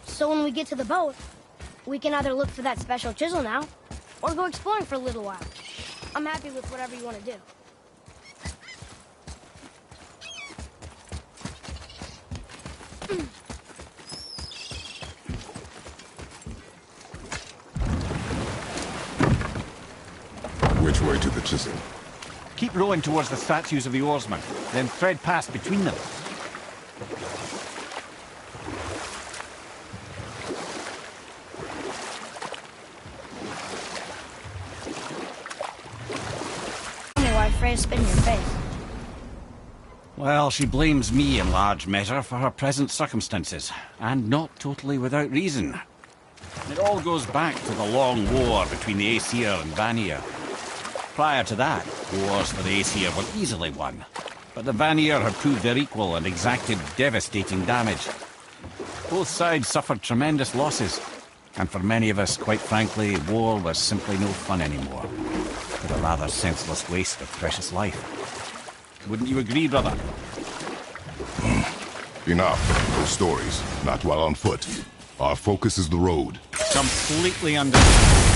So when we get to the boat, we can either look for that special chisel now, or go exploring for a little while. I'm happy with whatever you want to do. Which way to the chisel? Keep rowing towards the statues of the oarsmen, then thread past between them. Freya's spit in your face. Well, she blames me in large measure for her present circumstances, and not totally without reason. It all goes back to the long war between the Aesir and Vanir. Prior to that, wars for the Aesir were easily won, but the Vanir had proved their equal and exacted devastating damage. Both sides suffered tremendous losses, and for many of us, quite frankly, war was simply no fun anymore. But a rather senseless waste of precious life. Wouldn't you agree, brother? Enough. Those stories. Not while on foot. Our focus is the road. Completely understood.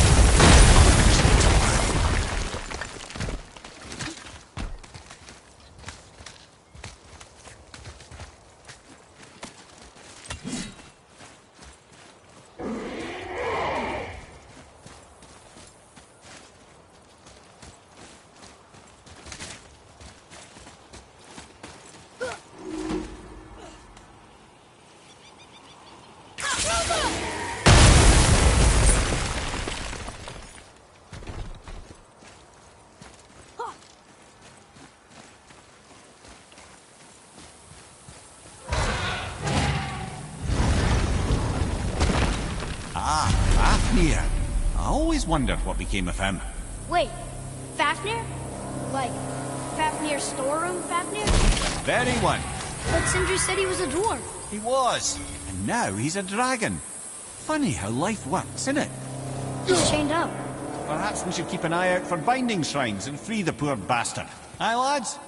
Fafnir. I always wondered what became of him. Wait, Fafnir? Like, Fafnir's storeroom Fafnir? The very one. But Sindri said he was a dwarf. He was. And now he's a dragon. Funny how life works, isn't it? He's chained up. Perhaps we should keep an eye out for binding shrines and free the poor bastard. Aye, lads?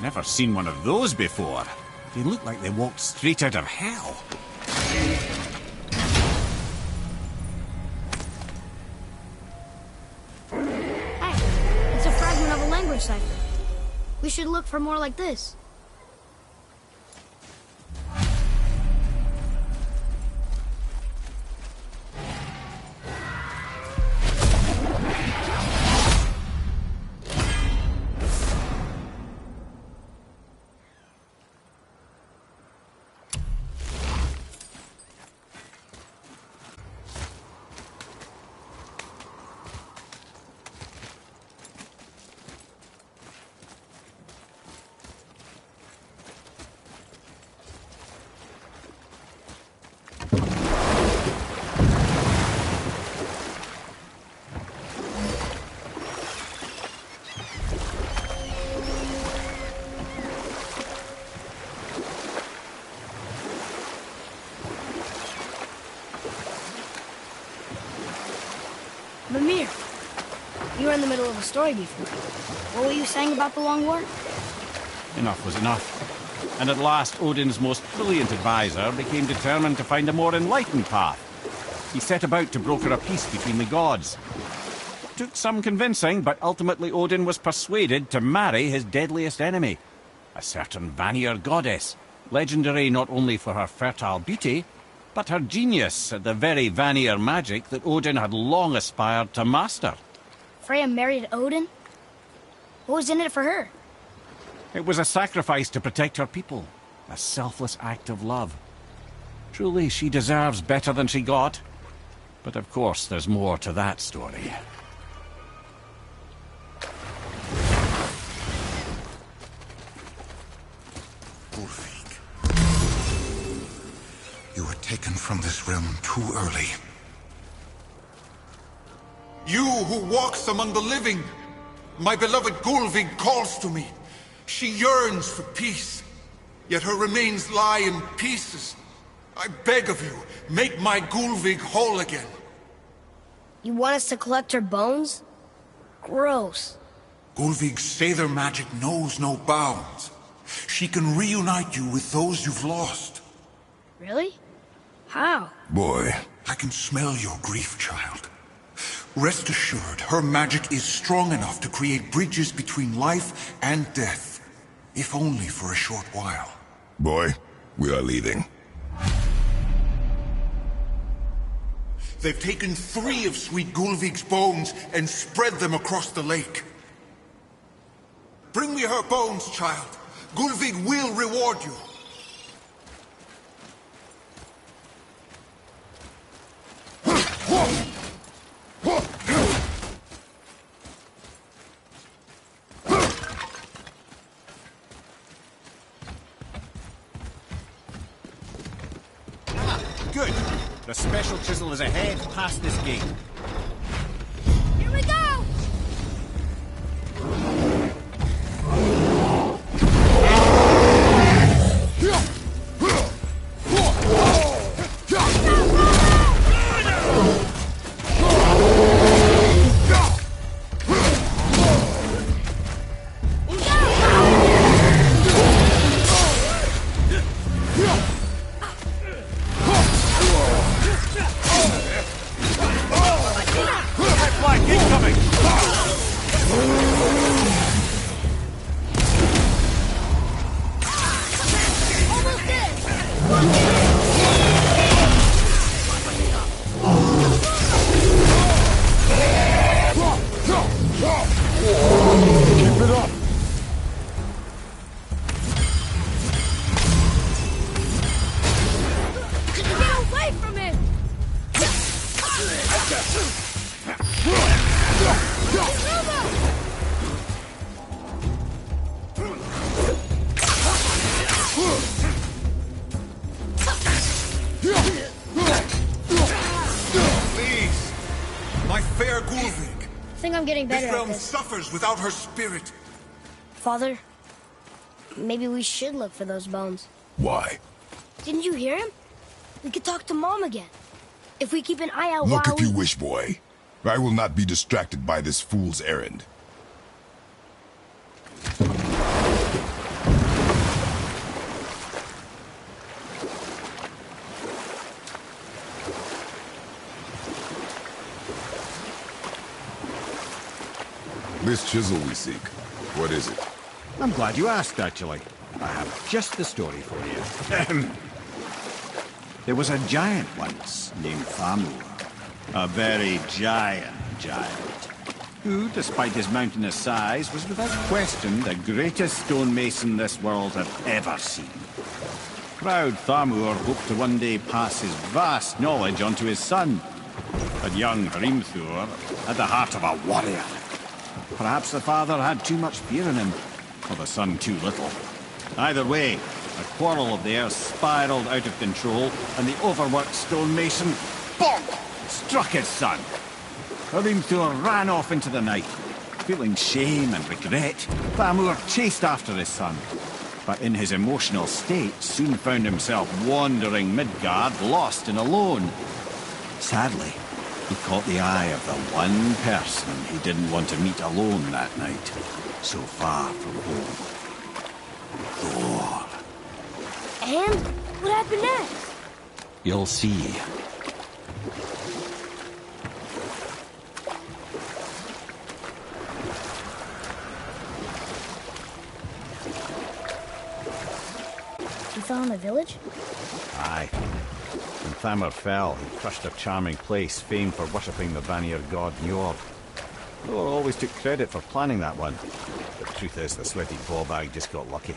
Never seen one of those before. They look like they walked straight out of hell. language cipher. We should look for more like this. Mimir, you were in the middle of a story before. What were you saying about the Long War? Enough was enough. And at last, Odin's most brilliant advisor became determined to find a more enlightened path. He set about to broker a peace between the gods. Took some convincing, but ultimately Odin was persuaded to marry his deadliest enemy, a certain Vanir goddess, legendary not only for her fertile beauty, but her genius at the very Vanir magic that Odin had long aspired to master. Freya married Odin? What was in it for her? It was a sacrifice to protect her people, a selfless act of love. Truly, she deserves better than she got. But of course, there's more to that story. Ulfik, you were taken from this realm too early. You who walks among the living, my beloved Gulvig calls to me. She yearns for peace, yet her remains lie in pieces. I beg of you, make my Gulvig whole again. You want us to collect her bones? Gross. Gulvig's Sather magic knows no bounds. She can reunite you with those you've lost. Really? How? Boy, I can smell your grief, child. Rest assured, her magic is strong enough to create bridges between life and death, if only for a short while. boy, we are leaving. They've taken 3 of Sweet Gulvig's bones and spread them across the lake. Bring me her bones, child. Gulvig will reward you. Good. The special chisel is ahead past this gate. Here we go! Flank incoming! Almost dead! Keep it up! Get away from him! Please, my fair Gulvig. I think I'm getting This better at realm this. suffers without her spirit. Father, maybe we should look for those bones. Why? Didn't you hear him? We could talk to Mom again. If we keep an eye out Look while if you wish, boy. I will not be distracted by this fool's errand. This chisel we seek. What is it? I'm glad you asked, actually. I have just the story for you. There was a giant once named Thamur. A very giant, who, despite his mountainous size, was without question the greatest stonemason this world had ever seen. Proud Thamur hoped to one day pass his vast knowledge on to his son. But young Hrimthur had the heart of a warrior. Perhaps the father had too much fear in him, or the son too little. Either way, a quarrel of theirs spiraled out of control, and the overworked stonemason, bonk, struck his son. Hrimthur ran off into the night. Feeling shame and regret, Thamur chased after his son. But in his emotional state, soon found himself wandering Midgard, lost and alone. Sadly, he caught the eye of the one person he didn't want to meet alone that night, so far from home. Thor. And what happened next? You'll see. You fell in the village? Aye. When Thamur fell, he crushed a charming place famed for worshipping the Vanir god Njord. Thor always took credit for planning that one. But the truth is, the sweaty ballbag just got lucky.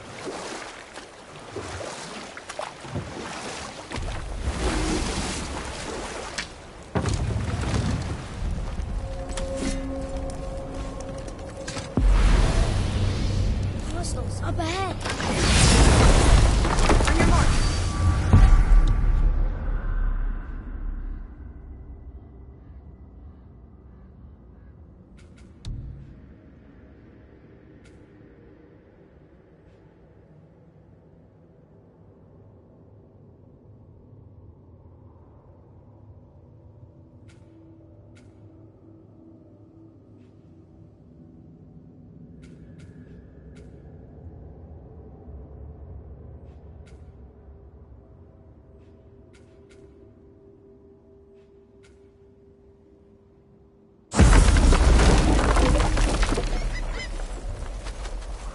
Crystals up ahead.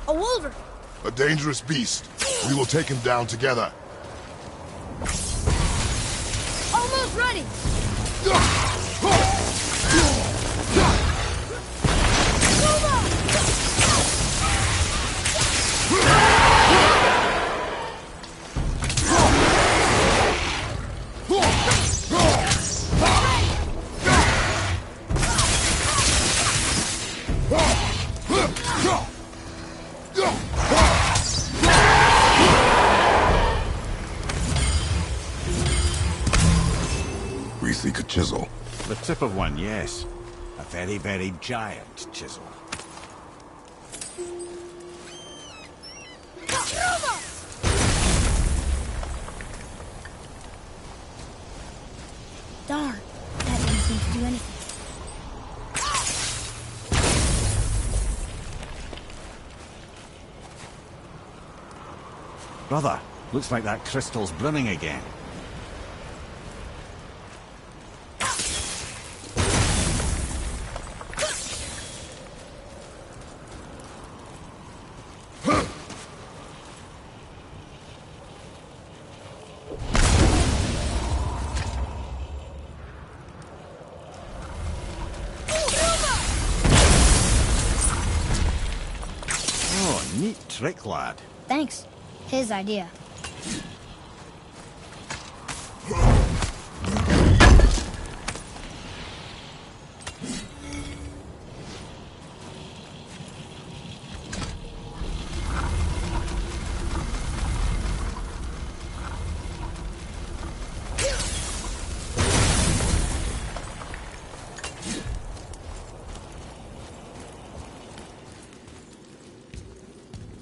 A wolver! A dangerous beast. We will take him down together. Almost ready! We seek a chisel. The tip of one, yes. A very, very giant chisel. Darn, that didn't seem to do anything. Brother, looks like that crystal's brimming again. Oh, neat trick, lad. Thanks. His idea.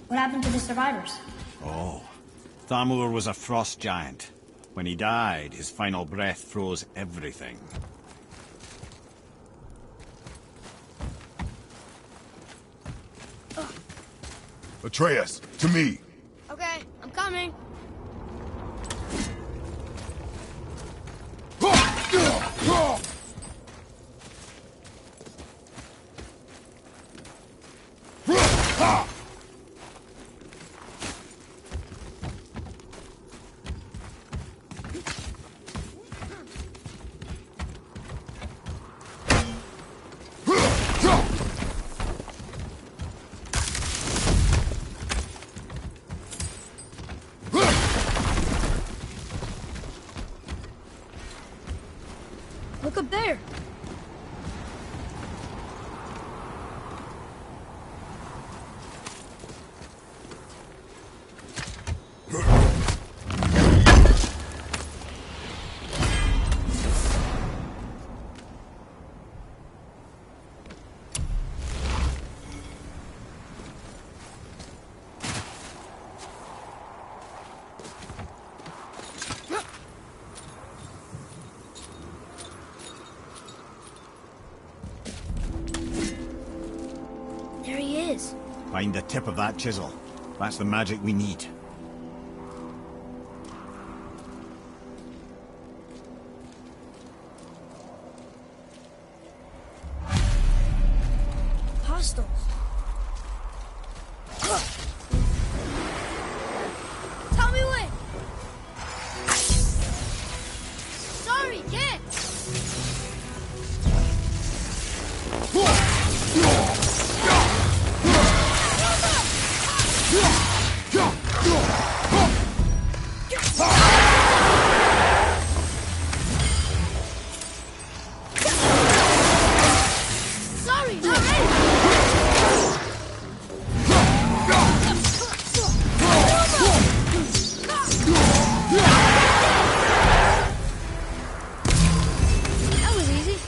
What happened to the survivors? Oh, Thamur was a frost giant. When he died, his final breath froze everything. Atreus, to me. Okay, I'm coming. Look up there. There he is. Find the tip of that chisel. That's the magic we need. Hostiles. Tell me when. Sorry, kid. Sorry, not ready. That was easy.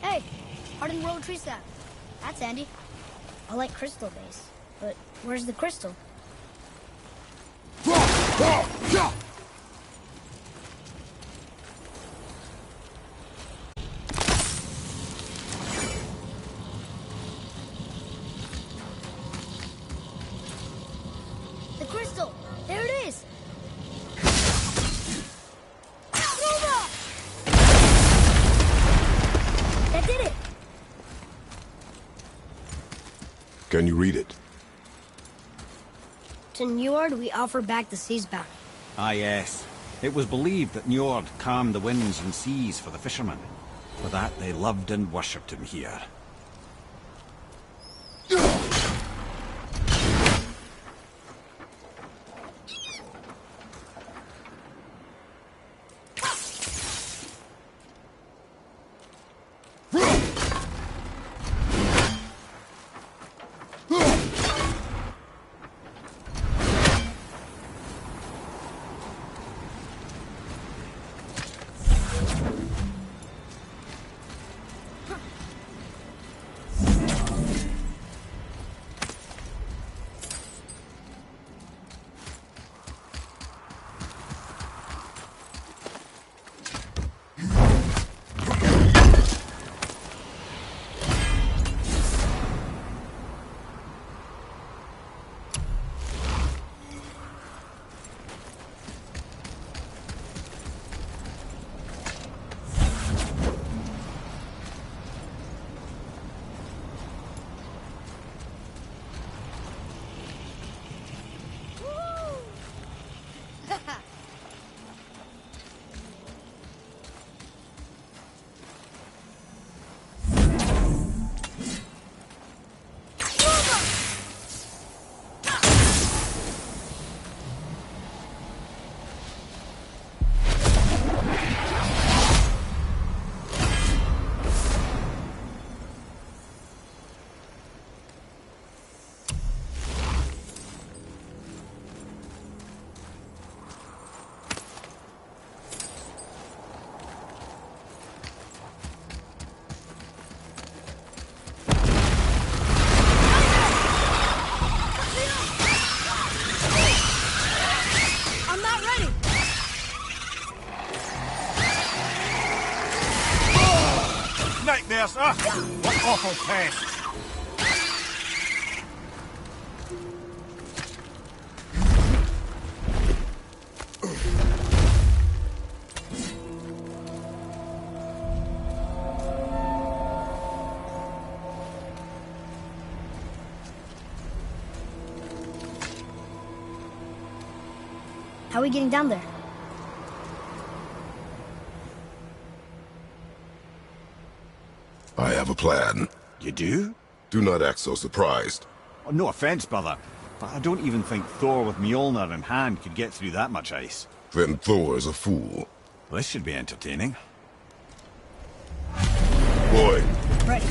Hey, hardened road tree sap. That's handy. I like crystal base, but where's the crystal? The crystal! There it is! Nova! That did it! Can you read it? To Njord, we offer back the sea's bounty. Ah, yes. It was believed that Njord calmed the winds and seas for the fishermen. For that, they loved and worshipped him here. Nightmares, huh? What awful pests! How are we getting down there? I have a plan. You do? Do not act so surprised. Oh, no offense, brother, but I don't even think Thor with Mjolnir in hand could get through that much ice. Then Thor is a fool. Well, this should be entertaining. Boy, Ready.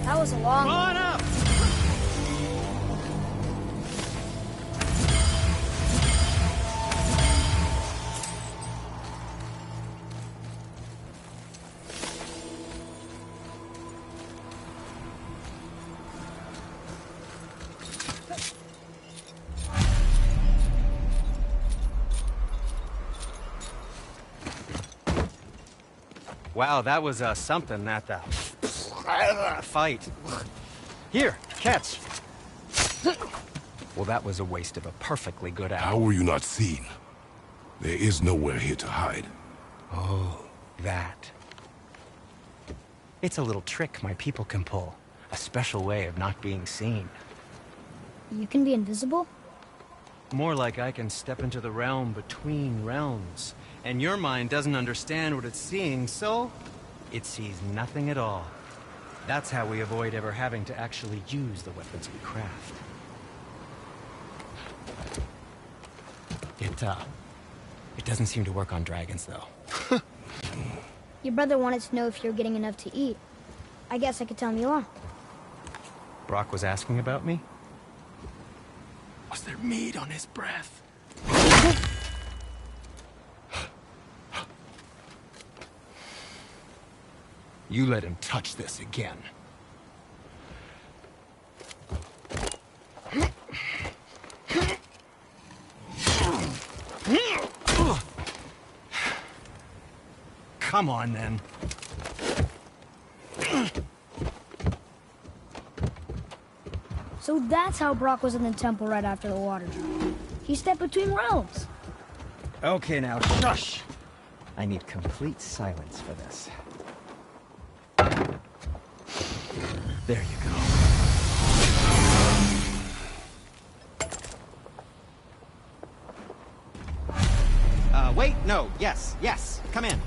That was a long one. Come on up! Wow, that was something, that fight. Here, catch. Well, that was a waste of a perfectly good hour. How were you not seen? There is nowhere here to hide. Oh, that. It's a little trick my people can pull. A special way of not being seen. You can be invisible? More like I can step into the realm between realms. And your mind doesn't understand what it's seeing, so it sees nothing at all. That's how we avoid ever having to actually use the weapons we craft. It doesn't seem to work on dragons, though. Your brother wanted to know if you're getting enough to eat. I guess I could tell him you are. Brock was asking about me? Was there meat on his breath? You let him touch this again. Come on, then. So that's how Brock was in the temple right after the water. He stepped between realms. Okay, now, shush! I need complete silence for this. There you go. Wait, no, yes, come in.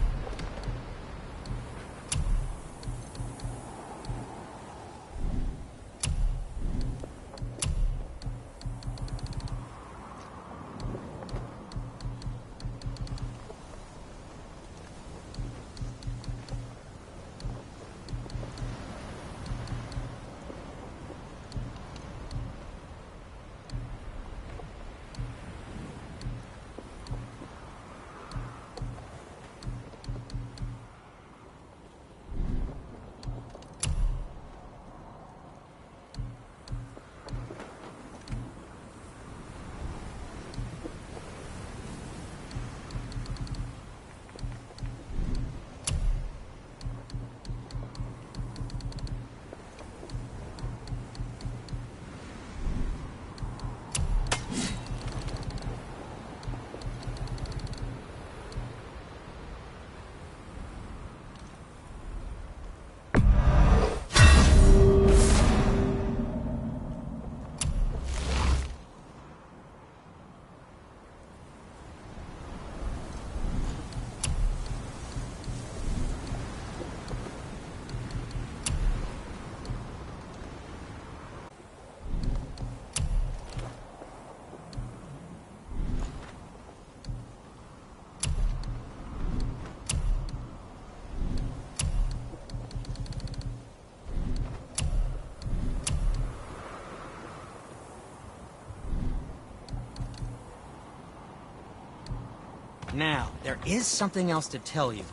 Now, there is something else to tell you.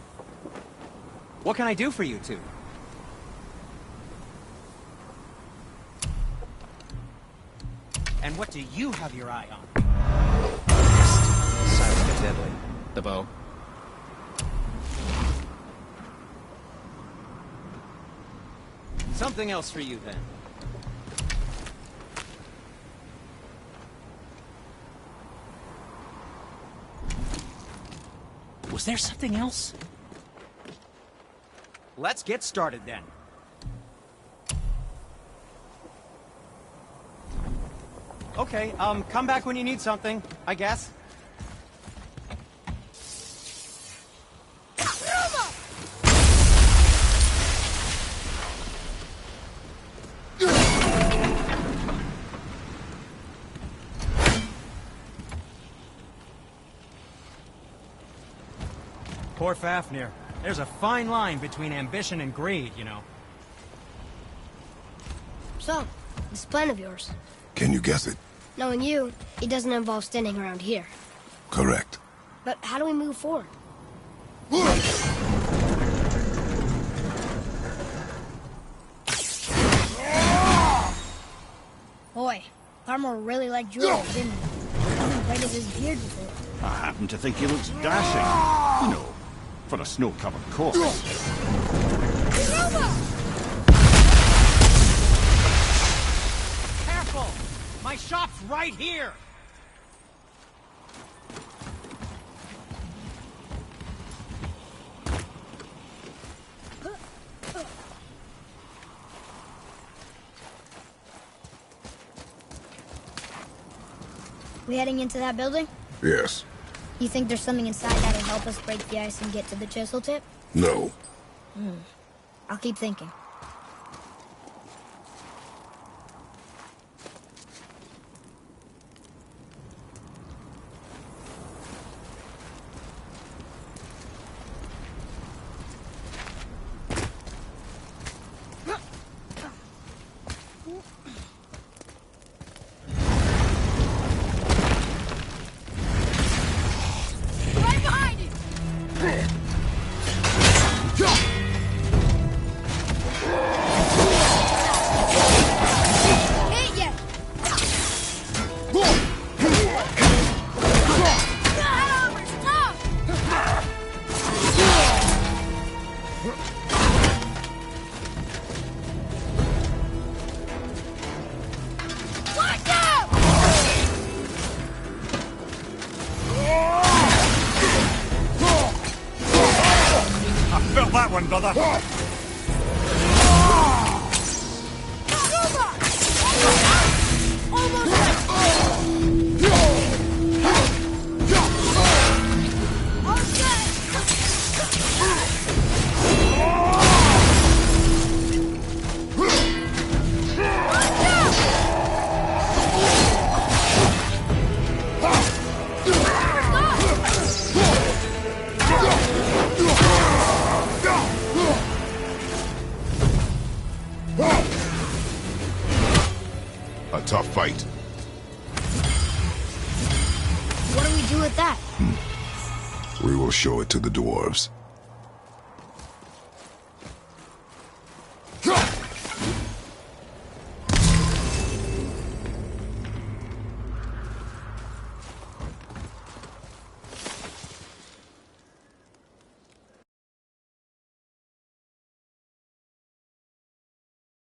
What can I do for you two? And what do you have your eye on? Silent but deadly. The bow. Something else for you, then. Was there something else? Let's get started, then. Okay, come back when you need something, I guess. Poor Fafnir. There's a fine line between ambition and greed, you know. So, this plan of yours. Can you guess it? Knowing you, it doesn't involve standing around here. Correct. But how do we move forward? Boy, Armor really liked Julius, didn't he? Even braided his beard before. I happen to think he looks dashing. You know, for a snow-covered corpse. Careful! My shop's right here! We heading into that building? Yes. You think there's something inside that'll help us break the ice and get to the chisel tip? No. I'll keep thinking. that one, brother. A tough fight. What do we do with that? We will show it to the dwarves.